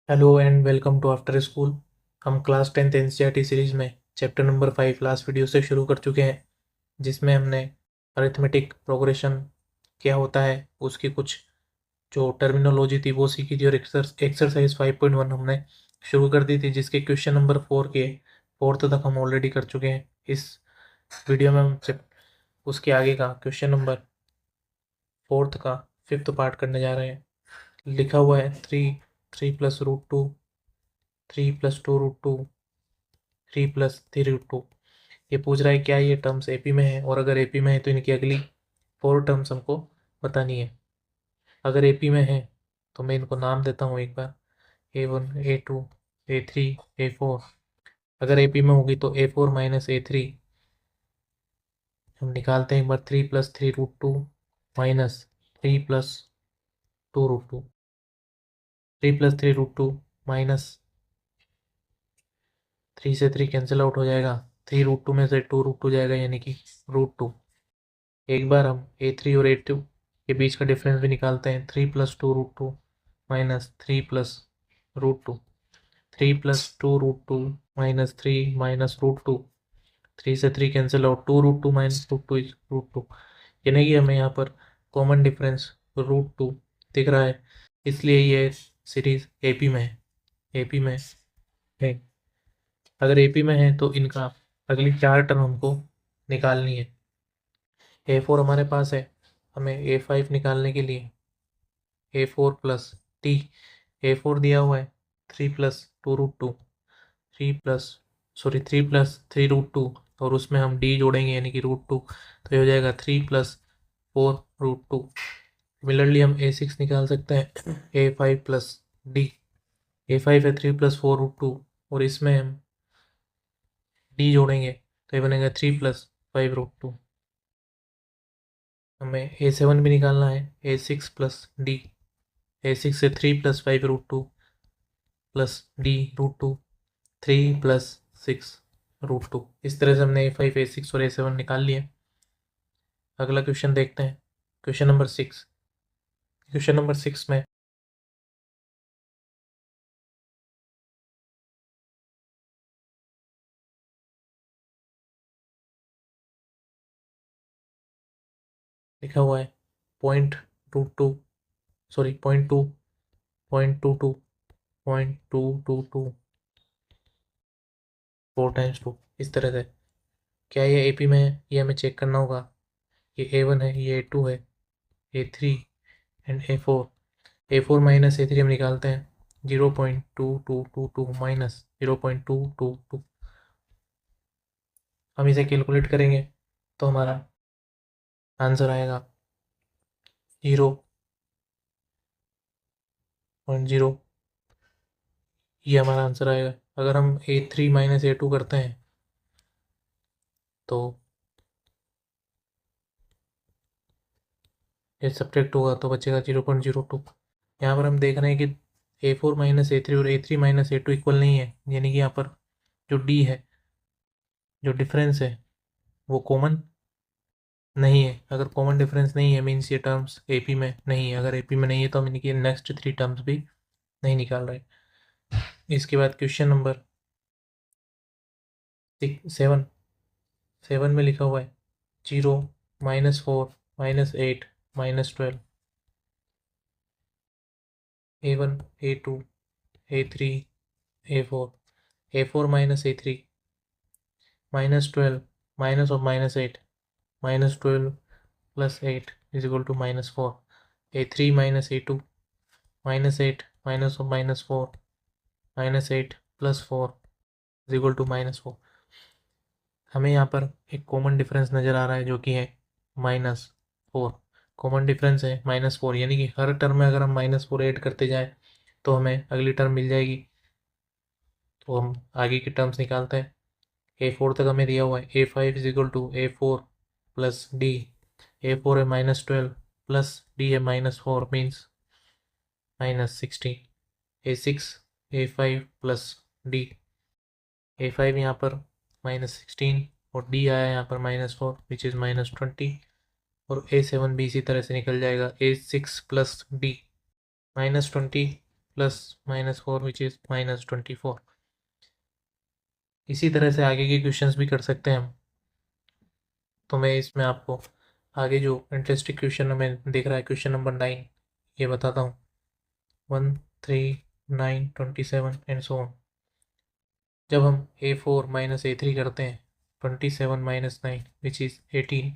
Hello and welcome to after school. हम class 10th NCERT series में chapter number 5 last video से शुरू कर चुके हैं, जिसमें हमने अरिथमेटिक प्रोग्रेशन क्या होता है उसकी कुछ जो टर्मिनोलॉजी थी वो सीखी थी, और एक्सरसाइज 5.1 हमने शुरू कर दी थी, जिसके क्वेश्चन नंबर 4 के फोर्थ तक हम ऑलरेडी कर चुके हैं। इस वीडियो में हम उसके आगे का क्वेश्चन नंबर फोर्थ का फिफ्थ पार्ट करने जा रहे हैं। लिखा हुआ है 3 प्लस रूट 2, 3 + 2 √2, 3 + 3 √2। ये पूछ रहा है क्या ये टर्म्स एपी में है, और अगर एपी में है तो इनकी अगली 4 टर्म्स हमको बतानी है। अगर एपी में है तो मैं इनको नाम देता हूँ एक बार, A1, A2, A3, A4। अगर एपी में होगी तो A4 - A3 हम निकालते हैं एक बार। 3 + 3 √2 -3 + 2 √2, 3 + 3 √2 माइनस 3 से 3 कैंसिल आउट हो जाएगा। 3 √2 में से 2 √2 जाएगा, यानी कि √2। एक बार हम A3 और A2 के बीच का डिफरेंस भी निकालते हैं। 3 + 2 √2 -3 + √2, 3 + 2 √2 -3 - √2। 3 से 3 कैंसिल आउट, 2 √2 - √2 इज √2, यानी कि हमें यहाँ पर कॉमन डिफरेंस √2 दिख रहा है, इसलिए ये सीरीज एपी में है। एपी में है, अगर एपी में है तो इनका अगली 4 टर्म हमको निकालनी है। A4 हमारे पास है, हमें A5 निकालने के लिए A4 + T। A4 दिया हुआ है 3 + 2 √2, 3 + 3 और उसमें हम D जोड़ेंगे, यानी कि √2, तो ये हो जाएगा 3 + 4 √2। सिमिलरली हम A6 निकाल सकते हैं, A5 + D। A5 है 3 + 4 √2, और इसमें हम D जोड़ेंगे तो ये बनेगा 3 + 5 √2। हमें A7 भी निकालना है, A6 + D। A6 से 3 + 5 √2 +D √2, 3 + 6 √2। इस तरह से हमने A5, A6 और A7 निकाल लिए। अगला क्वेश्चन देखते हैं, क्वेश्चन नंबर 6। क्वेश्चन नंबर 6 में लिखा हुआ है 0.22, सॉरी 0.2, 0.22, 0.222, 4 × 2, इस तरह से। क्या ये एपी में है, ये हमें चेक करना होगा। ये A1 है, ये A2 है, A3 and A4। A4 - A3 हम निकालते हैं, 0.2222 माइनस 0.222। हम इसे कैलकुलेट करेंगे तो हमारा आंसर आएगा 0.0। ये हमारा आंसर आएगा। अगर हम A3 - A2 करते हैं तो ये सब्ट्रैक्ट होगा तो बचेगा 0.02। यहाँ पर हम देख रहे हैं कि A4 - A3 और A3 - A2 इक्वल नहीं है, यानी कि यहाँ पर जो D है, जो डिफरेंस है, वो कॉमन नहीं है। अगर कॉमन डिफरेंस नहीं है मीन्स ये टर्म्स एपी में नहीं है। अगर एपी में नहीं है तो हम इनकी नेक्स्ट 3 टर्म्स भी नहीं निकाल रहे। इसके बाद क्वेश्चन नंबर 7। 7 में लिखा हुआ है 0 -4 -8 -12। A1, A2, A3, A4। A4 - A3 -12 minus of -8, -12 + 8 is equal to -4। A3 - A2 -8 minus of -4, -8 + 4 is equal to -4। हमें यहाँ पर एक कॉमन डिफरेंस नज़र आ रहा है जो कि है -4। कॉमन डिफरेंस है -4, यानी कि हर टर्म में अगर हम -4 ऐड करते जाएं तो हमें अगली टर्म मिल जाएगी। तो हम आगे की टर्म्स निकालते हैं। A4 तक हमें दिया हुआ है, A5 is equal to A4 + D। A4 है -12 प्लस D है -4 means -16। A6, A5 + D। A5 यहाँ पर -16 और D आया यहाँ पर -4 विच इज़ -20, और A7 भी इसी तरह से निकल जाएगा। A6 + D -20 plus -4 which is -24। इसी तरह से आगे के क्वेश्चंस भी कर सकते हैं हम। तो मैं इसमें आपको आगे जो इंटरेस्टिंग क्वेश्चन हमें दिख रहा है, क्वेश्चन नंबर 9, ये बताता हूँ। 1, 3, 9, 27 एंड सो ऑन। जब हम A4 - A3 करते हैं, 27 - 9 विच इज़ 18,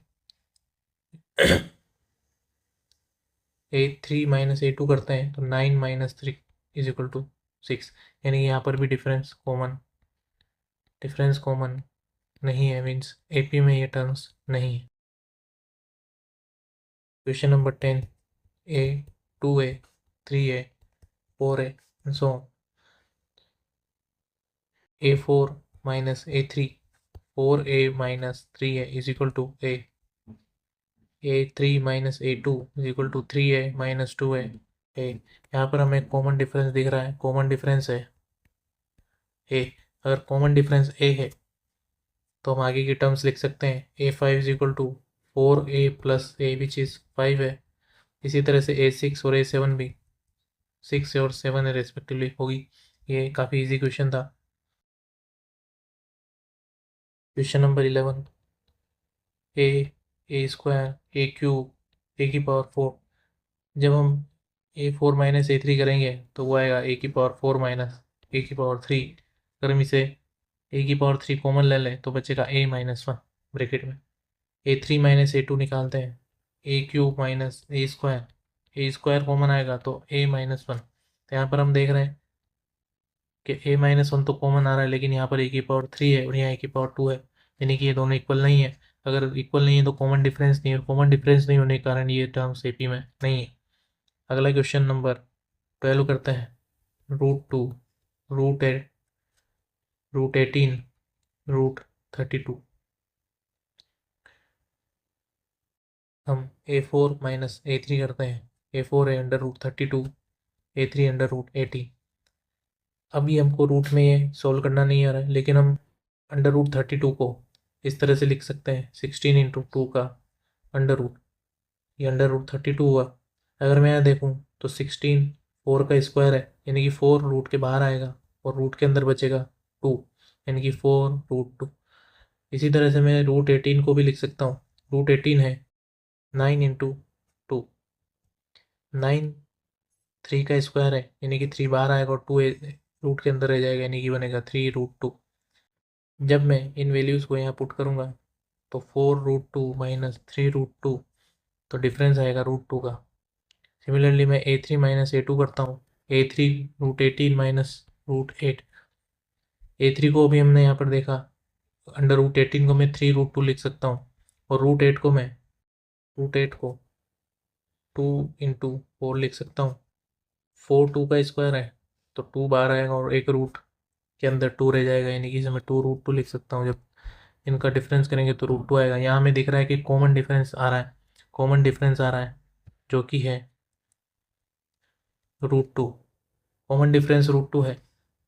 A3 - A2 करते हैं तो 9 - 3 इज इक्वल टू 6। यानी यहाँ पर भी डिफरेंस कॉमन नहीं है, मीन्स AP में ये टर्म्स नहीं है। Question number 10, A, 2A, 3A, 4A and so on. A4 - A3, 4A - 3A is equal to A, A3 - A2 is equal to 3A - 2A। यहाँ पर हमें कॉमन डिफरेंस दिख रहा है, कॉमन डिफरेंस है A। अगर कॉमन डिफरेंस A है तो हम आगे की टर्म्स लिख सकते हैं। A5 is equal to 4A plus A which is 5 है। इसी तरह से A6 और A7 भी 6 और 7 रेस्पेक्टिवली होगी। ये काफ़ी इजी क्वेश्चन था। Question number 11, A square, A cube, A⁴। जब हम A4 - A3 करेंगे तो वो आएगा A⁴ माइनस A⁴। अगर हम इसे A⁴ कॉमन ले लें तो बचेगा A-1 ब्रैकेट में। A3 - A2 निकालते हैं, A³ - A square, A square common आएगा तो A-1। तो यहाँ पर हम देख रहे हैं कि A-1 तो कॉमन आ रहा है, लेकिन यहाँ पर A⁴ है और यहाँ A⁴ है, यानी कि ये दोनों इक्वल नहीं है। अगर इक्वल नहीं है तो कॉमन डिफरेंस नहीं है, और कॉमन डिफरेंस नहीं होने के कारण ये टर्म्स AP में नहीं है। अगला क्वेश्चन नंबर 12 करते हैं। √2, √8, √18, √32। हम A4 - A3 करते हैं। A4 है √32, A3 √80। अभी हमको रूट में ये सोल्व करना नहीं आ रहा है, लेकिन हम √32 को इस तरह से लिख सकते हैं, 16 × 2 का अंडर रूट, ये √32 हुआ। अगर मैं यहाँ देखूँ तो 16 4 का स्क्वायर है, यानी कि 4 रूट के बाहर आएगा और रूट के अंदर बचेगा 2, यानी कि 4√2। इसी तरह से मैं √18 को भी लिख सकता हूँ। √18 है 9 × 2, 9 3 का स्क्वायर है, यानी कि 3 बाहर आएगा और 2 रूट के अंदर रह जाएगा, यानी कि बनेगा 3√2। जब मैं इन वैल्यूज़ को यहाँ पुट करूँगा तो 4√2 - 3√2, तो डिफरेंस आएगा √2 का। सिमिलरली मैं A3 - A2 करता हूँ। A3 √18 - √8। A3 को भी हमने यहाँ पर देखा, √18 को मैं 3√2 लिख सकता हूँ, और √8 को मैं 2 × 4 लिख सकता हूँ। 4 2 का स्क्वायर है तो 2 बाहर आएगा और एक रूट के अंदर 2 रह जाएगा, यानी कि इसे मैं 2√2 लिख सकता हूँ। जब इनका डिफरेंस करेंगे तो √2 आएगा। यहाँ हमें दिख रहा है कि कॉमन डिफरेंस आ रहा है, जो कि है √2। कॉमन डिफरेंस √2 है,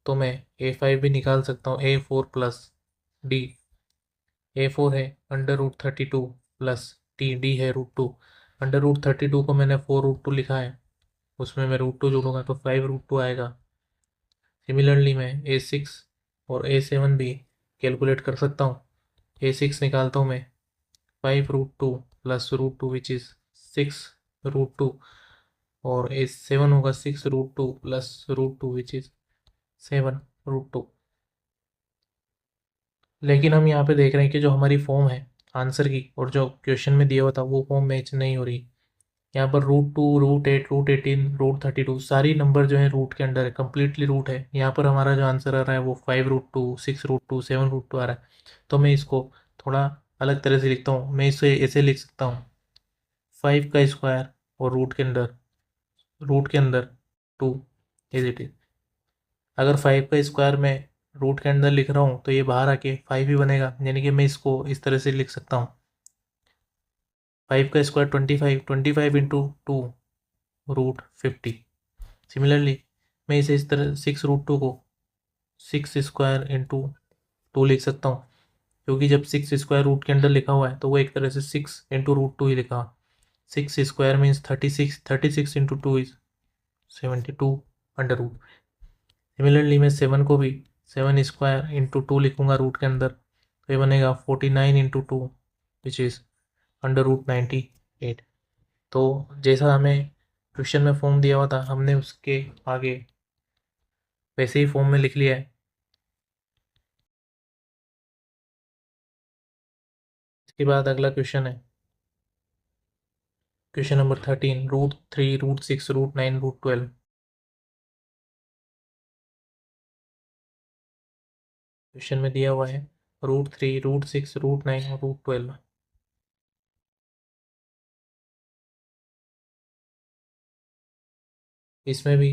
तो मैं A5 भी निकाल सकता हूँ, A4 प्लस D। A4 है √32 प्लस D है √2। √32 को मैंने 4√2 लिखा है, उसमें मैं √2 जोड़ूंगा तो 5√2 आएगा। सिमिलरली मैं A6 और A7 भी कैलकुलेट कर सकता हूँ। A6 निकालता हूँ मैं 5√2 प्लस √2 विच इज़ 6√2, और A7 होगा 6√2 प्लस √2 विच इज़ 7√2। लेकिन हम यहाँ पे देख रहे हैं कि जो हमारी फॉर्म है आंसर की और जो क्वेश्चन में दिया हुआ था वो फॉर्म मैच नहीं हो रही। यहाँ पर √2, √8, √18, √32 सारी नंबर जो है रूट के अंडर है, कम्प्लीटली रूट है। यहाँ पर हमारा जो आंसर आ रहा है वो 5√2, 6√2, 7√2 आ रहा है। तो मैं इसको थोड़ा अलग तरह से लिखता हूँ। मैं इसे ऐसे लिख सकता हूँ, 5 का स्क्वायर और रूट के अंदर 2 इज इट इज। अगर 5 का स्क्वायर मैं रूट के अंदर लिख रहा हूँ तो ये बाहर आके 5 ही बनेगा, यानी कि मैं इसको इस तरह से लिख सकता हूँ, 5 का स्क्वायर 25, 25 × 2 √50। सिमिलरली मैं इसे इस तरह 6√2 को 6 स्क्वायर × 2 लिख सकता हूँ, क्योंकि जब 6 स्क्वायर रूट के अंदर लिखा हुआ है तो वो एक तरह से 6 × √2 ही लिखा हुआ। 6 square means 36, 36 × 2 is 72, under root. Similarly मैं 7 को भी 7 स्क्वायर इंटू 2 लिखूँगा रूट के अंदर, तो ये बनेगा 49 into 2 which is under root 98। तो जैसा हमें क्वेश्चन में फॉर्म दिया हुआ था हमने उसके आगे वैसे ही फॉर्म में लिख लिया है। इसके बाद अगला क्वेश्चन है क्वेश्चन नंबर 13, √3 √6 √9 √12। क्वेश्चन में दिया हुआ है √3 √6 √9 और √12। इसमें भी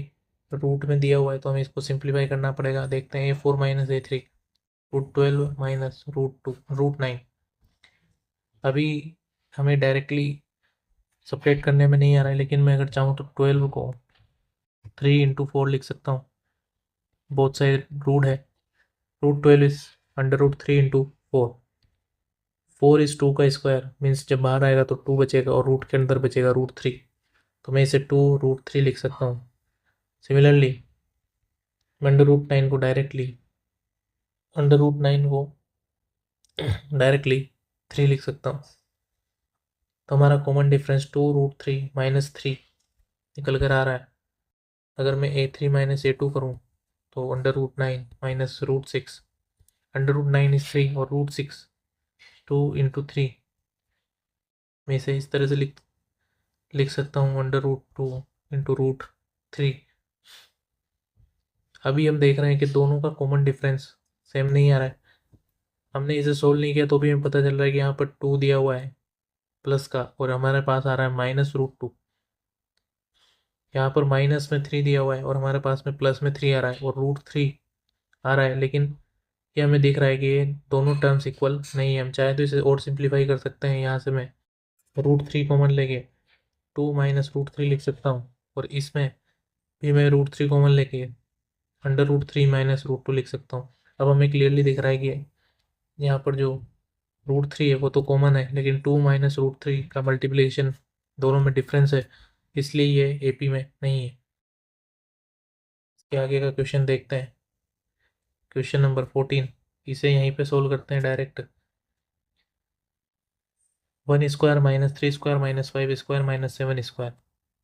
रूट में दिया हुआ है तो हमें इसको सिंप्लीफाई करना पड़ेगा। देखते हैं A4 माइनस A3 √12 माइनस √2 √9। अभी हमें डायरेक्टली सपरेट करने में नहीं आ रहा है, लेकिन मैं अगर चाहूँ तो 12 को 3 इंटू 4 लिख सकता हूँ। बोथ साइड रूट है, √12 इज अंडर √3 इंटू 4। 4 इज 2 का स्क्वायर, मीन्स जब बाहर आएगा तो 2 बचेगा और रूट के अंदर बचेगा √3, तो मैं इसे 2 √3 लिख सकता हूँ। सिमिलरली मैं अंडर रूट 9 को डायरेक्टली 3 लिख सकता हूँ। तो हमारा कॉमन डिफरेंस 2 √3 माइनस 3 निकल कर आ रहा है। अगर मैं A3 माइनस A2 करूँ तो under root 9 minus √6, under root 9 is 3 और √6 2 इंटू 3, मैं इसे इस तरह से लिख सकता हूँ अंडर रूट 2 इंटू √3। अभी हम देख रहे हैं कि दोनों का कॉमन डिफरेंस सेम नहीं आ रहा है। हमने इसे सोल्व नहीं किया तो भी हमें पता चल रहा है कि यहाँ पर 2 दिया हुआ है प्लस का और हमारे पास आ रहा है -√2। यहाँ पर माइनस में 3 दिया हुआ है और हमारे पास में प्लस में 3 आ रहा है और √3 आ रहा है, लेकिन ये हमें दिख रहा है कि ये दोनों टर्म्स इक्वल नहीं है। हम चाहे तो इसे और सिंप्लीफाई कर सकते हैं। यहाँ से मैं √3 कॉमन लेके 2 माइनस √3 लिख सकता हूँ और इसमें भी मैं √3 कॉमन लेके अंडर √3 माइनस √2 लिख सकता हूँ। अब हमें क्लियरली दिख रहा है कि यहाँ पर जो √3 है वो तो कॉमन है, लेकिन 2 माइनस √3 का मल्टीप्लिकेशन दोनों में डिफरेंस है, इसलिए ये AP में नहीं है। इसके आगे का क्वेश्चन देखते हैं, क्वेश्चन नंबर 14। इसे यहीं पे सोल्व करते हैं direct. 1 square minus 3 square minus 5 square minus 7 square.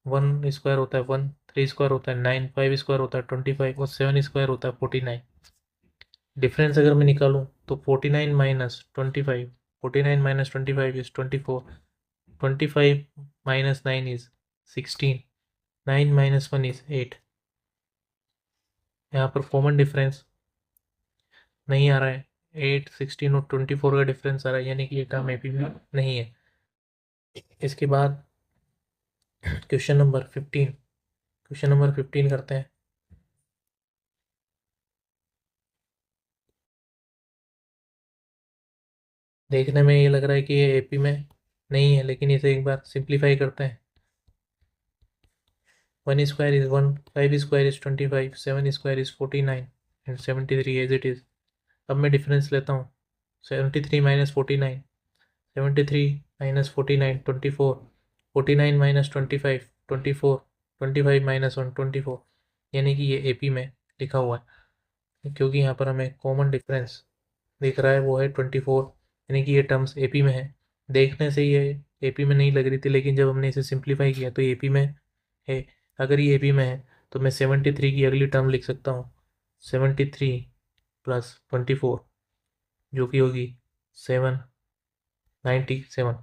1 square होता है 1, 3 स्क्वायर होता है 9, 5 स्क्वायर होता है 25 और 7 स्क्वायर होता है 49। डिफरेंस अगर मैं निकालूं तो 49 minus 25, 49 minus 25 is 24, 25 minus 9 is 16, 9 minus 1 is 8। यहाँ पर कॉमन डिफरेंस नहीं आ रहा है। 8, 16 और 24 का डिफरेंस आ रहा है, यानी कि ये टर्म AP में नहीं है। इसके बाद क्वेश्चन नंबर 15 करते हैं। देखने में ये लग रहा है कि ये AP में नहीं है, लेकिन इसे एक बार सिंप्लीफाई करते हैं। 1 square is 1, 5 square is 25, 7 square is 49 and 73 as it is. अब मैं डिफरेंस लेता हूँ, 73 माइनस 49, 73 माइनस 49 24, 49 माइनस 25 24, 25 माइनस 1 24, यानी कि ये AP में लिखा हुआ है, क्योंकि यहाँ पर हमें कॉमन डिफरेंस दिख रहा है वो है 24, यानी कि ये टर्म्स AP में है। देखने से ये AP में नहीं लग रही थी, लेकिन जब हमने इसे सिंप्लीफाई किया तो AP में है। अगर ये AP में है तो मैं 73 की अगली टर्म लिख सकता हूँ, 73 प्लस 24 जो कि होगी 97।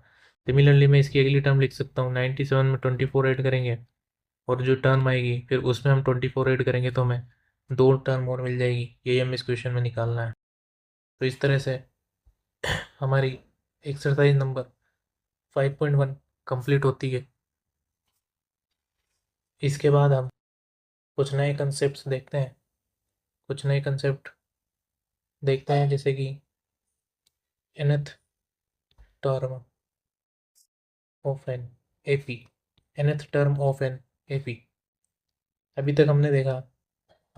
सिमिलरली मैं इसकी अगली टर्म लिख सकता हूँ, 97 में 24 ऐड करेंगे और जो टर्म आएगी फिर उसमें हम 24 ऐड करेंगे तो हमें 2 टर्म और मिल जाएगी। यही हमें इस क्वेश्चन में निकालना है। तो इस तरह से हमारी एक्सरसाइज नंबर 5.1 कंप्लीट होती है। इसके बाद हम कुछ नए कंसेप्ट देखते हैं, जैसे कि nth term of an AP, nth term of an AP। अभी तक हमने देखा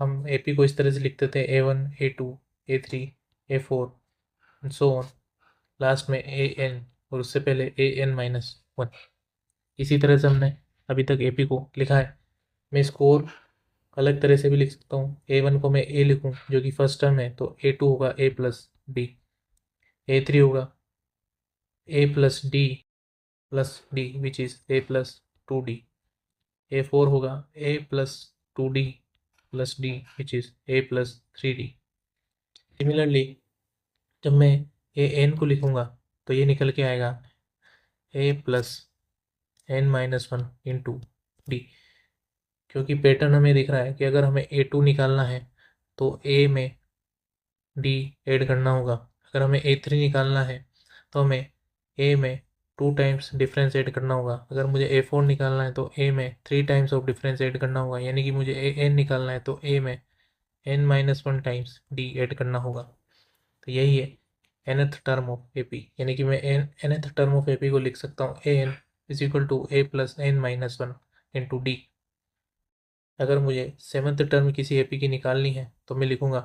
हम AP को इस तरह से लिखते थे A1 A2 A3 A4 so on, last में AN और उससे पहले AN-1। इसी तरह से हमने अभी तक AP को लिखा है। मैं इसको और अलग तरह से भी लिख सकता हूँ, A1 को मैं A लिखूँ जो कि फर्स्ट टर्म है, तो A2 होगा A प्लस डी, A3 होगा A plus D which is A plus 2D, A4 होगा A plus 2D plus D which is A plus 3D। Similarly जब मैं एन को लिखूँगा तो ये निकल के आएगा A plus n-1 into D, क्योंकि पैटर्न हमें दिख रहा है कि अगर हमें A2 निकालना है तो A में डी ऐड करना होगा, अगर हमें A3 निकालना है तो हमें A में 2 टाइम्स डिफरेंस ऐड करना होगा, अगर मुझे A4 निकालना है तो A में 3 टाइम्स ऑफ डिफरेंस ऐड करना होगा, यानी कि मुझे एन निकालना है तो A में n-1 टाइम्स डी ऐड करना होगा। तो यही है nth टर्म ऑफ AP, यानी कि मैं nth टर्म ऑफ AP को लिख सकता हूँ an is equal to A plus n-1 into D. अगर मुझे 7th टर्म किसी AP की निकालनी है तो मैं लिखूँगा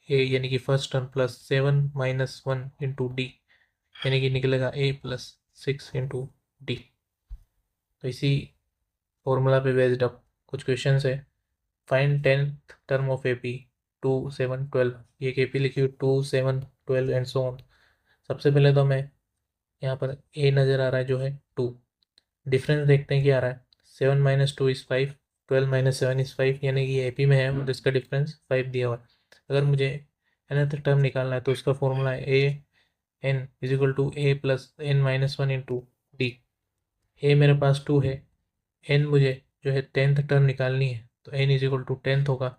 A यानी कि first term plus 7-1 into D, यानी कि निकलेगा A प्लस 6 इंटू डी। तो इसी फॉर्मूला पे बेस्ड अप कुछ क्वेश्चन है। Find 10th term of AP 2 7 12, ये AP लिखी हुई 2 7 12 एंड सो ऑन। सबसे पहले तो मैं यहाँ पर A नज़र आ रहा है जो है 2, डिफरेंस देखते हैं क्या आ रहा है, 7-2 इज़ 5, 12-7 इज़ 5, यानी कि AP में है और इसका डिफरेंस 5 दिया हुआ है। अगर मुझे nth टर्म निकालना है तो इसका फॉर्मूला है an is equal to A plus n-1 into D. A मेरे पास 2 है, n मुझे जो है 10th टर्म निकालनी है तो n is equal to 10th होगा,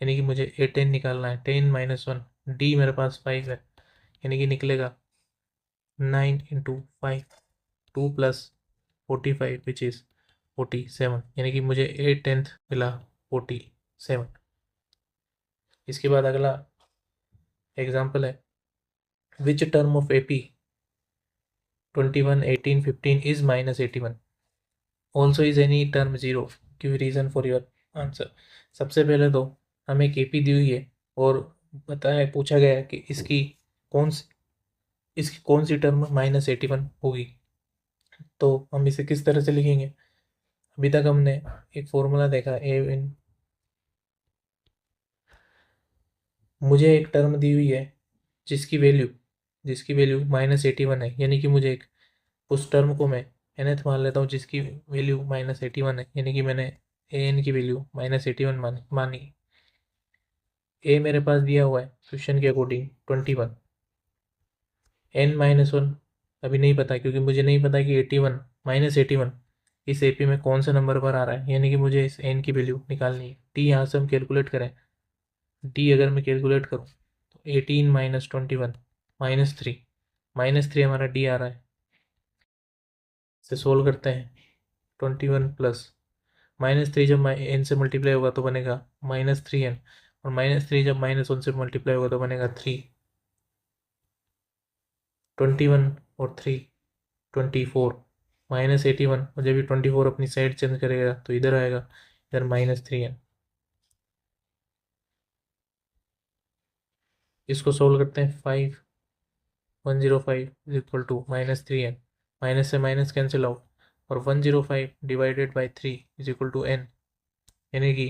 यानी कि मुझे A10 निकालना है, 10-1, डी मेरे पास 5 है, यानी कि निकलेगा 9 इंटू 5, 2 प्लस 45 विच इज़ 47, यानी कि मुझे 8/10 मिला 47। इसके बाद अगला एग्जाम्पल है, which term of AP 21 18 15 is -81, also is any term zero, give reason for your answer. सबसे पहले तो हमें एक AP दी हुई है और बताया पूछा गया है कि इसकी कौन सी टर्म -81 होगी, तो हम इसे किस तरह से लिखेंगे। अभी तक हमने एक फॉर्मूला देखा ए इन, मुझे एक टर्म दी हुई है जिसकी वैल्यू -81 है, यानी कि मुझे एक उस टर्म को मैं nth मान लेता हूँ जिसकी वैल्यू -81 है, यानी कि मैंने an की वैल्यू -81 मानी। a मेरे पास दिया हुआ है क्वेश्चन के अकॉर्डिंग 21, n-1 अभी नहीं पता क्योंकि मुझे नहीं पता कि 81 -81 इस AP में कौन सा नंबर पर आ रहा है, यानी कि मुझे इस n की वैल्यू निकालनी है। t यहाँ से हम कैलकुलेट करें, d अगर मैं कैलकुलेट करूँ तो 18 -21 -3, -3 हमारा d आ रहा है। इसे सोल्व करते हैं, 21 प्लस -3 जब n से मल्टीप्लाई होगा तो बनेगा -3n, और -3 जब -1 से मल्टीप्लाई होगा तो बनेगा 3, 21 और 3 24, -81, और जब ये 24 अपनी साइड चेंज करेगा तो इधर आएगा, इधर -3n। इसको सोल्व करते हैं, 105 is equal to -3n, minus से माइनस कैंसिल आउट, और 105 divided by 3 is equal to n, यानी कि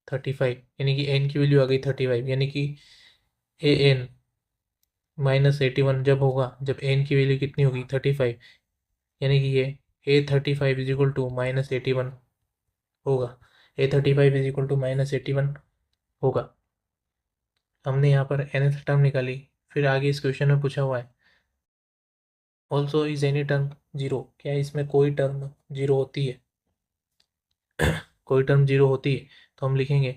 35, यानी कि n की वैल्यू आ गई 35, यानी कि an -81 जब होगा जब n की वैल्यू कितनी होगी 35, यानी कि ये A35 इज इक्वल टू -81 होगा, A35 इज इक्वल टू -81 होगा। हमने यहाँ पर nth टर्म निकाली, फिर आगे इस क्वेश्चन में पूछा हुआ है also is any term zero, क्या इसमें कोई टर्म जीरो होती है कोई टर्म जीरो होती है तो हम लिखेंगे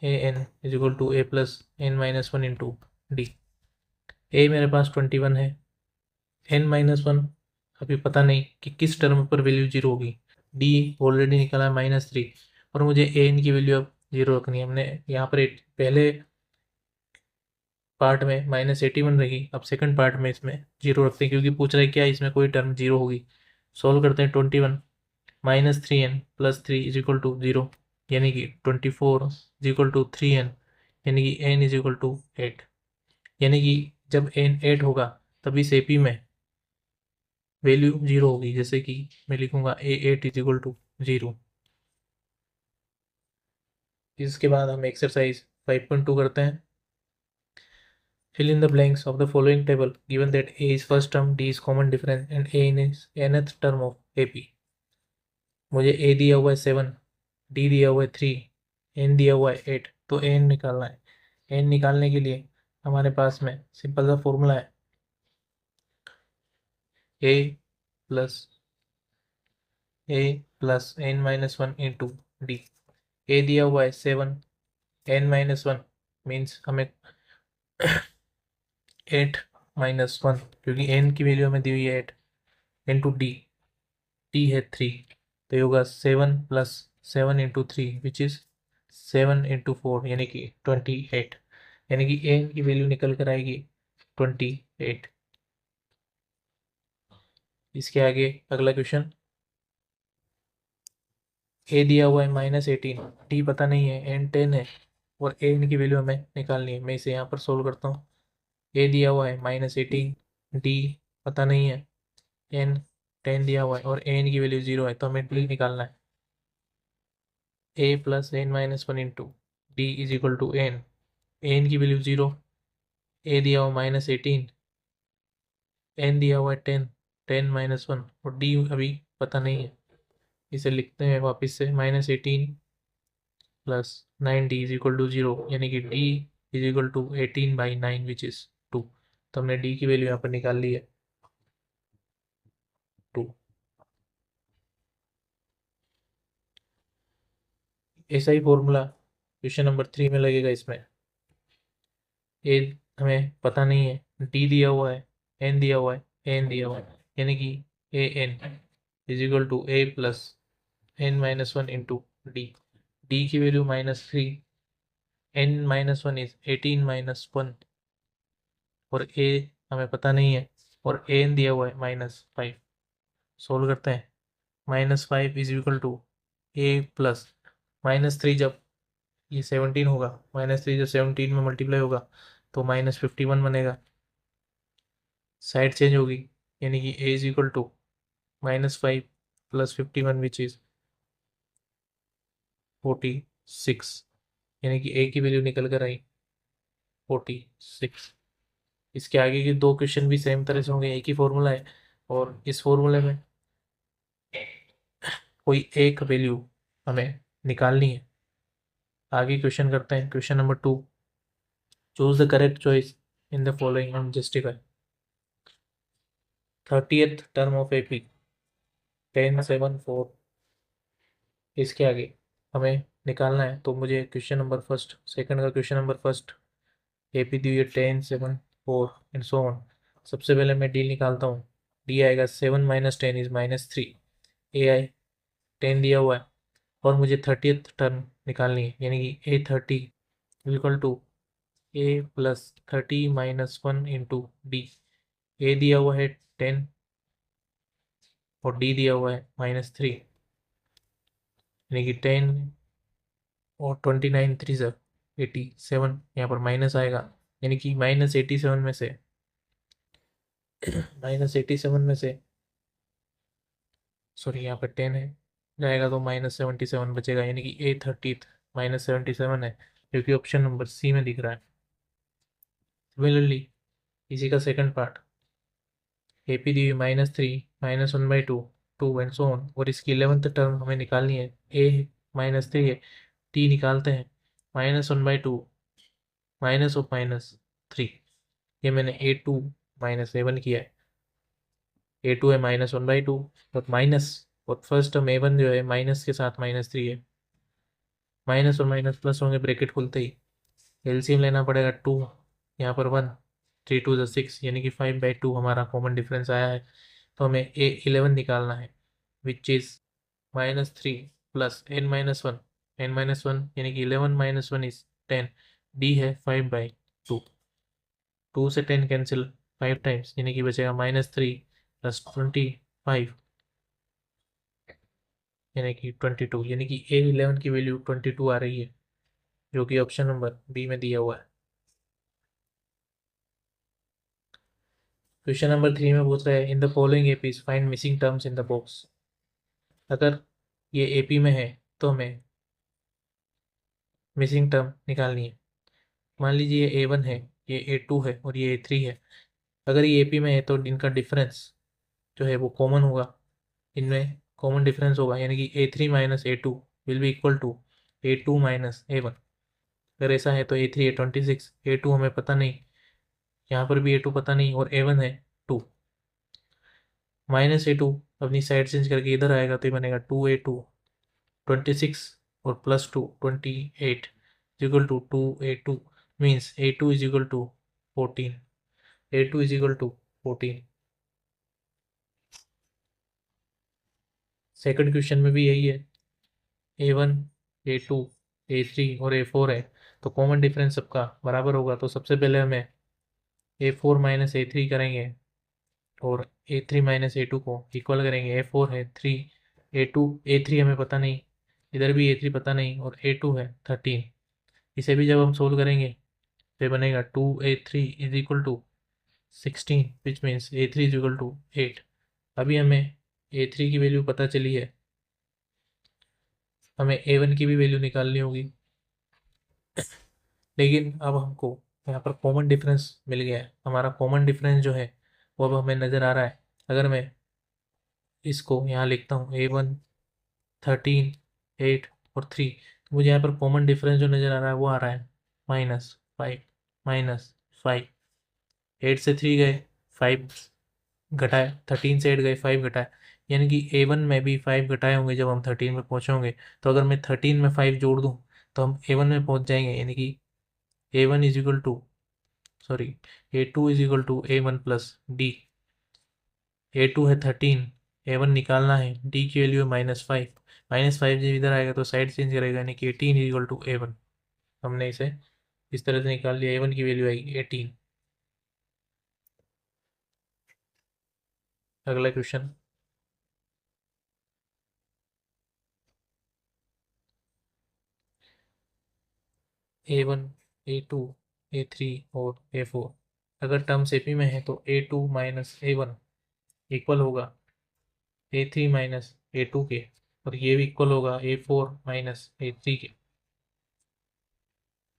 an is equal to A plus n-1 into D. A मेरे पास 21 है, n-1 अभी पता नहीं कि किस टर्म पर वैल्यू जीरो होगी, डी ऑलरेडी निकला है -3, और मुझे an की वैल्यू अब जीरो रखनी है। हमने यहाँ पर पहले पार्ट में -81 रही, अब सेकंड पार्ट में इसमें जीरो रखते हैं क्योंकि पूछ रहा है क्या इसमें कोई टर्म जीरो होगी। सॉल्व करते हैं, 21 -3n plus 3 is equal to 0, यानी कि 24 इज इक्वल टू 3n, यानी कि n इज इक्वल टू 8, यानी कि जब n 8 होगा तब इस AP में वैल्यू जीरो होगी, जैसे कि मैं लिखूंगा A8 इज इक्वल टू 0। इसके बाद हम एक्सरसाइज 5.2 करते हैं। Fill in the blanks of the following table given that A is first term, D is common difference and A is nth term of AP। मुझे A दिया हुआ है 7, D दिया हुआ है 3, N दिया हुआ है 8, तो N निकालना है। N निकालने के लिए हमारे पास में सिंपल सा फॉर्मूला है, A plus n-1 into D. A दिया हुआ है 7, n-1 मीन्स हमें 8-1, क्योंकि n की वैल्यू हमें दी हुई है 8, इंटू डी है 3, तो ये होगा 7 plus 7 into 3 which is 7 into 4 यानी कि 28, यानी कि n की वैल्यू निकल कर आएगी 28। इसके आगे अगला क्वेश्चन, ए दिया हुआ है -18, डी पता नहीं है, एन 10 है और एन की वैल्यू हमें निकालनी है। मैं इसे यहाँ पर सोल्व करता हूँ। ए दिया हुआ है -18, डी पता नहीं है, एन 10 दिया हुआ है और एन की वैल्यू 0 है, तो हमें डी निकालना है। A plus n-1 into D is equal to N की वैल्यू 0, ए दिया हुआ -18, एन दिया हुआ है 10, 10-1 और डी अभी पता नहीं है। इसे लिखते हैं वापस से, -18 plus 9d is equal to 0, यानी कि d is equal to 18/9 which is 2। तो हमने d की वैल्यू यहाँ पर निकाल ली है 2। ऐसा ही फॉर्मूला क्वेश्चन नंबर 3 में लगेगा। इसमें a हमें पता नहीं है, d दिया हुआ है, n दिया हुआ है, n दिया हुआ है, यानी कि a n is equal to a plus n-1 into D की वैल्यू -3, n-1 इज 18-1 और a हमें पता नहीं है और an दिया हुआ है -5। सोल्व करते हैं। -5 is equal to A plus -3, जब ये 17 होगा, -3 जब 17 में मल्टीप्लाई होगा तो -51 बनेगा, साइड चेंज होगी, यानी कि A is equal to -5 plus 51 which is 46, यानी कि ए की वैल्यू निकल कर आई 46। इसके आगे के दो क्वेश्चन भी सेम तरह से होंगे, एक ही फॉर्मूला है और इस फॉर्मूले में कोई एक वैल्यू हमें निकालनी है। आगे क्वेश्चन करते हैं। Question number 2, choose the correct choice in the following and justify. 30th term of AP 10-7-4। इसके आगे हमें निकालना है, तो मुझे क्वेश्चन नंबर फर्स्ट, सेकंड का क्वेश्चन नंबर फर्स्ट, एपी दी हुई है 10-7-4 एंड सो ऑन। सबसे पहले मैं डी निकालता हूँ। डी आएगा 7 - 10 इज -3, ए आई 10 दिया हुआ है और मुझे 30th टर्म निकालनी है, यानी कि A30 equal to A plus 30-1 into D. A दिया हुआ है 10 और डी दिया हुआ है -3, यानी कि 10 और 29 3 सर 87, यहाँ पर माइनस आएगा, यानी कि -87 में से -87 में से सॉरी यहाँ पर 10 है जाएगा तो -77 बचेगा, यानी कि A30 -77 है, जो कि ऑप्शन नंबर सी में दिख रहा है। सिमिलरली इसी का सेकंड पार्ट, AP दी हुई -3 -1/2 2 एंड सो ऑन, और इसकी 11th टर्म हमें निकालनी है। A -3 है, T निकालते हैं, -1/2 माइनस ऑफ -3, ये मैंने A2 - A1 किया है। A2 है -1/2 और माइनस, और फर्स्ट टर्म A1 जो है माइनस के साथ -3 है, माइनस और माइनस प्लस होंगे ब्रैकेट खुलते ही, एलसीएम लेना पड़ेगा 2, यहाँ पर 1, 3 2 ज़ा 6, यानी कि 5/2 हमारा कॉमन डिफरेंस आया है। तो हमें A11 निकालना है which is -3 plus n-1, n-1 यानी कि 11 - 1 इज 10, डी है 5/2, 2 से 10 कैंसिल 5 टाइम्स, यानी कि बचेगा -3 प्लस 25, यानी कि 22, यानी कि A11 की वैल्यू 22 आ रही है, जो कि ऑप्शन नंबर बी में दिया हुआ है। क्वेश्चन नंबर 3 में पूछ रहा है in the following APs find missing terms in the box. अगर ये एपी में है तो हमें मिसिंग टर्म निकालनी है। मान लीजिए ये A1 है, ये A2 है और ये A3 है। अगर ये AP में है तो इनका डिफरेंस जो है वो कॉमन होगा, इनमें कॉमन डिफरेंस होगा, यानी कि A3 minus A2 will be equal to A2 minus A1। अगर ऐसा है तो A3 है 26, A2 हमें पता नहीं, यहाँ पर भी A2 पता नहीं, और A1 है 2। माइनस A2 अपनी साइड चेंज करके इधर आएगा तो ये बनेगा 2A2, 26 और plus 2 28 equal to 2A2, means A2 is equal to 14। A2 is equal to 14। Second question में भी यही है, A1 A2 A3 और A4 है, तो कॉमन डिफरेंस सबका बराबर होगा। तो सबसे पहले हमें A4 माइनस A3 करेंगे और A3 माइनस A2 को इक्वल करेंगे। A4 है 3, A2 A3 हमें पता नहीं, इधर भी A3 पता नहीं, और A2 है 13। इसे भी जब हम सोल्व करेंगे तो ये बनेगा 2A3 is equal to 16, which means A3 is equal to 8। अभी हमें A3 की वैल्यू पता चली है, हमें A1 की भी वैल्यू निकालनी होगी, लेकिन अब हमको यहाँ पर कॉमन डिफरेंस मिल गया है। हमारा कॉमन डिफरेंस जो है वो अब हमें नज़र आ रहा है। अगर मैं इसको यहाँ लिखता हूँ A1 13 8 और 3, तो मुझे यहाँ पर कॉमन डिफरेंस जो नज़र आ रहा है वो आ रहा है -5, -5। 8 से 3 गए, 5 घटाए, 13 से 8 गए, 5 घटाए, यानी कि A1 में भी 5 घटाए होंगे जब हम 13 में पहुँचोगे। तो अगर मैं 13 में 5 जोड़ दूँ तो हम A1 में पहुँच जाएंगे, यानी कि A1 is equal to, sorry, A2 is equal to A1 plus D. A2 है 13, A1 निकालना है, डी की वैल्यू है -5। -5 जब इधर आएगा तो साइड चेंज करेगा, यानी कि 18 इज इक्वल टू A1। हमने इसे इस तरह से निकाल लिया, A1 की वैल्यू आएगी 18। अगला क्वेश्चन, A1 A2 A3 और A4 अगर टर्म्स AP में है तो A2 माइनस A1 इक्वल होगा A3 माइनस A2 के, और ये भी इक्वल होगा A4 माइनस A3 के।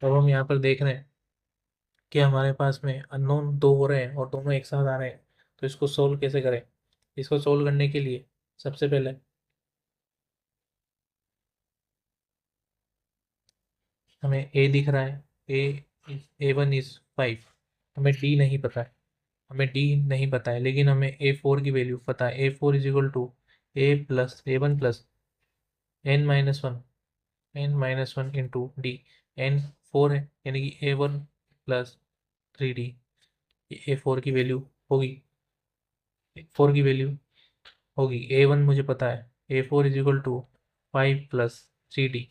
अब हम यहाँ पर देख रहे हैं कि हमारे पास में अननोन दो हो रहे हैं और दोनों एक साथ आ रहे हैं, तो इसको सोल्व कैसे करें। इसको सोल्व करने के लिए सबसे पहले हमें A दिख रहा है, A1 इज 5। हमें D नहीं पता है, हमें D नहीं पता है, लेकिन हमें A4 की वैल्यू पता है। A4 is equal to A plus A1 plus n-1, n-1 into D. N 4 है, यानी कि A1 प्लस 3D, A4 की वैल्यू होगी, फोर की वैल्यू होगी। A1 मुझे पता है, A4 is equal to 5 plus 3D।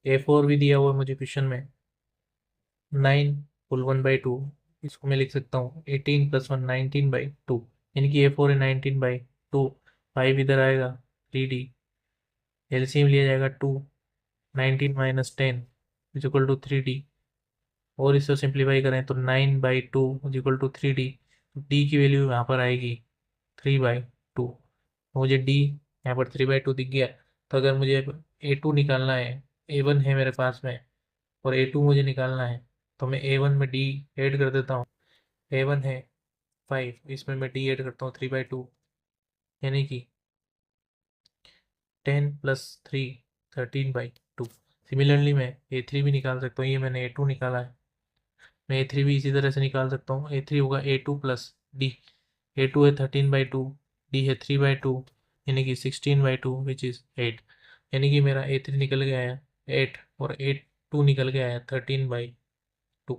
A4 भी दिया हुआ है मुझे क्वेश्चन में, 9 फुल 1/2। इसको मैं लिख सकता हूँ 18 प्लस 1 19/2, यानी कि A4 है 19/2। 5 इधर आएगा 3D, एलसीएम लिया जाएगा 2, 19 minus 10 is equal to 3D। और इसको सिंप्लीफाई करें तो 9/2 is equal to 3D। D की वैल्यू यहाँ पर आएगी 3/2। मुझे डी यहाँ पर 3/2 दिख गया। तो अगर मुझे A2 निकालना है, A1 है मेरे पास में और A2 मुझे निकालना है, तो मैं A1 में डी ऐड कर देता हूँ। A1 है 5, इसमें मैं डी ऐड करता हूँ 3/2, यानी कि 10 प्लस 3 13/2। सिमिलरली मैं A3 भी निकाल सकता हूँ, ये मैंने A2 निकाला है, मैं A3 भी इसी तरह से निकाल सकता हूँ। A3 होगा A2 प्लस डी। A2 है 13/2, डी है 3/2, यानी कि 16/2 विच इज़ 8, यानी कि मेरा A3 निकल गया है 8 और A2 निकल गया है 13/2।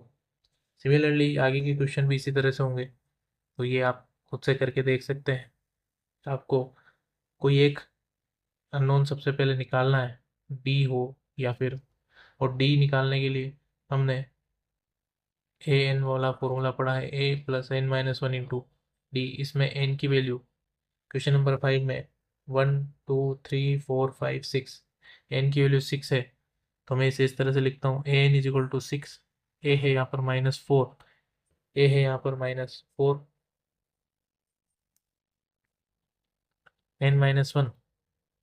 सिमिलरली आगे के क्वेश्चन भी इसी तरह से होंगे, तो ये आप खुद से करके देख सकते हैं। आपको कोई एक अननोन सबसे पहले निकालना है, डी हो या फिर, और डी निकालने के लिए हमने ए एन वाला फॉर्मूला पढ़ा है, A + n-1 इंटू डी। इसमें एन की वैल्यू क्वेश्चन नंबर 5 में 1 2 3 4 5 6, एन की वैल्यू 6 है, तो मैं इसे इस तरह से लिखता हूँ A N is equal to 6। ए है यहाँ पर -4, ए है यहाँ पर -4, n-1,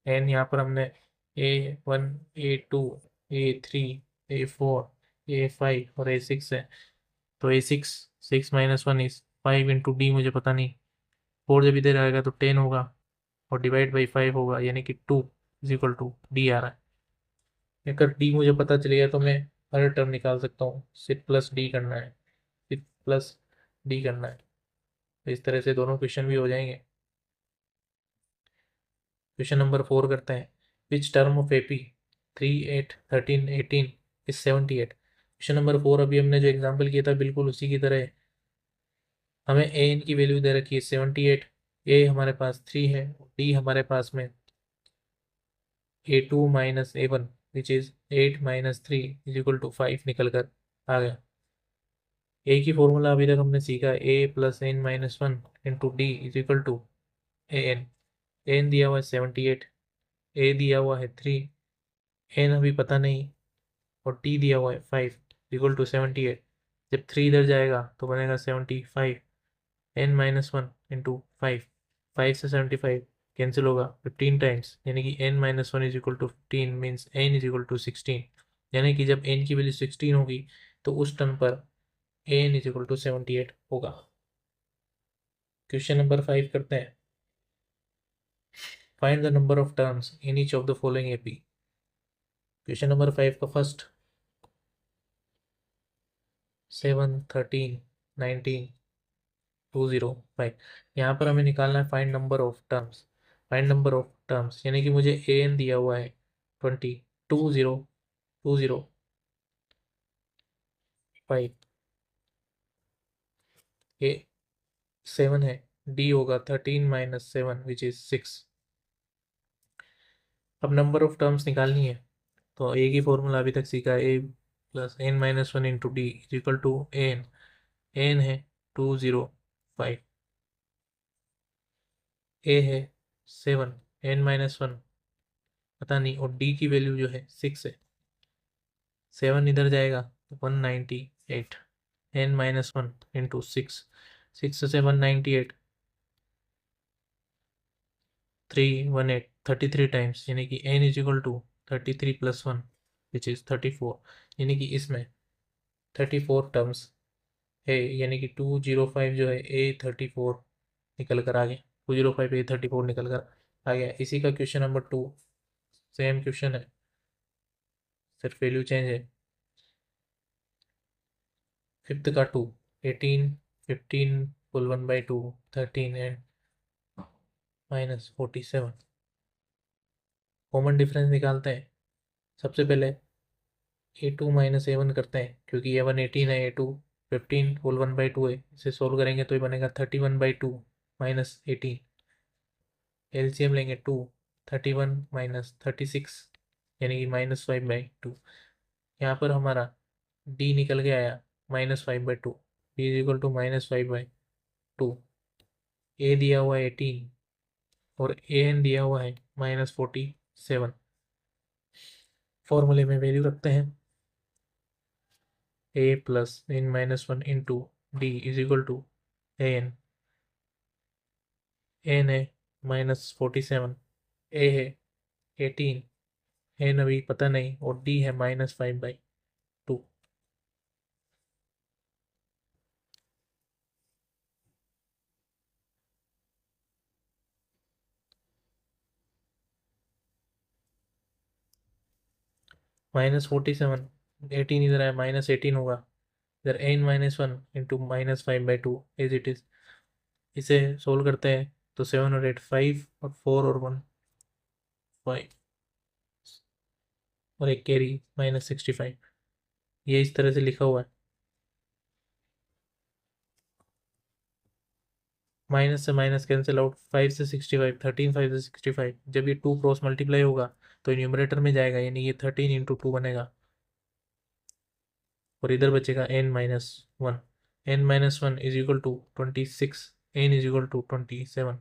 n यहाँ पर हमने A1 A2 A3 A4 A5 और A6 है, तो A6 6 - 1 इज 5 इंटू डी मुझे पता नहीं, 4 जब इधर आएगा तो 10 होगा और डिवाइड बाई 5 होगा, यानी कि 2 इज इक्वल टू डी आ रहा है। अगर डी मुझे पता चल गया तो मैं हर टर्म निकाल सकता हूँ, सिर्फ प्लस डी करना है, सिर्फ प्लस डी करना है। तो इस तरह से दोनों क्वेश्चन भी हो जाएंगे। क्वेश्चन नंबर 4 करते हैं। विच term of AP 3 8 13 18 is 78। Question number 4 अभी हमने जो एग्जाम्पल किया था बिल्कुल उसी की तरह है। हमें ए एन की वैल्यू दे रखी है 78, ए हमारे पास 3 है, डी हमारे पास में A2 - A1 which is 8 - 3 is equal to 5 निकल कर आ गया। ए की फॉर्मूला अभी तक हमने सीखा, A plus n-1 into D is equal to N. N दिया हुआ है 78, ए दिया हुआ है 3, एन अभी पता नहीं, और टी दिया हुआ है 5 इक्वल टू 78। जब 3 इधर जाएगा तो बनेगा 75, n-1 इंटू 5, 5 से 75 कैंसिल होगा 15 टाइम्स, यानी कि n-1 is equal to 15 means n is equal to 16, यानी कि जब n की वैल्यू 16 होगी तो उस टर्म पर n इज इक्वल टू 78 होगा। क्वेश्चन नंबर 5 करते हैं। Find the number of terms in each of the following AP. Question number 5 का फर्स्ट 7 13 19 205, यहाँ पर हमें निकालना है find number of terms. Find number of terms यानी कि मुझे ए एन दिया हुआ है 20 205, ए 7 है, डी होगा 13 - 7 विच इज 6। अब नंबर ऑफ टर्म्स निकालनी है, तो ए की फॉर्मूला अभी तक सीखा, A plus n-1 into D is equal to N. N है 205, ए है 7, n-1 पता नहीं, और डी की वैल्यू जो है 6 है। 7 इधर जाएगा तो 198, n-1 इंटू 6, 6 से 198, 318 33 टाइम्स, यानी कि n is equal to 33 + 1 which is 34, यानी कि इसमें 34 टर्म्स है, यानी कि 205 जो है A34 निकल कर आ गया, 205 A34 निकल कर आ गया। इसी का क्वेश्चन नंबर 2 सेम क्वेश्चन है, सिर्फ वैल्यू चेंज है। फिफ्थ का 2 18 15 फुल 1/2 13 एंड -47। कॉमन डिफरेंस निकालते हैं। सबसे पहले A2 - A1 करते हैं, क्योंकि A1 18 है, A2 15 होल 1/2 है, इसे सोल्व करेंगे तो ये बनेगा 31/2 -18। एलसीएम लेंगे 2, 31 - 36 यानी कि -5/2। यहाँ पर हमारा डी निकल के आया -5/2, डी इज इक्वल टू -5/2। ए दिया हुआ है 18 और ए एन दिया हुआ है -47। फॉर्मूले में वैल्यू रखते हैं, A plus n-1 into D is equal to N. N है -47, ए है 18, एन अभी पता नहीं, और डी है -5/2। -47, 18 इधर है, -18 होगा, इधर n-1 into -5/2 as it is. इसे सोल्व करते हैं तो 7 और 8 5 और 4 और 1 5 और एक कैरी -65, ये इस तरह से लिखा हुआ है। माइनस से माइनस कैंसिल आउट, 5 से 65, 13 5 से 65, जब ये 2 क्रॉस मल्टीप्लाई होगा तो न्यूमरेटर में जाएगा, यानी ये 13 इंटू 2 बनेगा, और इधर बचेगा n-1। n-1 is equal to 26, n is equal to 27,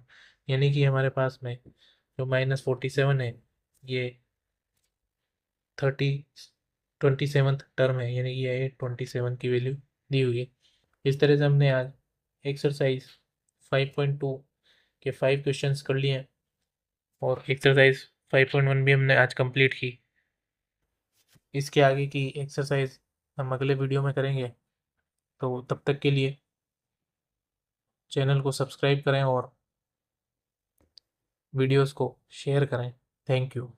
यानी कि हमारे पास में जो -47 है ये 27th टर्म है, यानी कि ये 27 की वैल्यू दी हुई है। इस तरह से हमने आज एक्सरसाइज 5.2 के 5 क्वेश्चंस कर लिए हैं। और एक्सरसाइज 5.1 भी हमने आज कंप्लीट की। इसके आगे की एक्सरसाइज हम अगले वीडियो में करेंगे। तो तब तक के लिए चैनल को सब्सक्राइब करें और वीडियोस को शेयर करें। Thank you.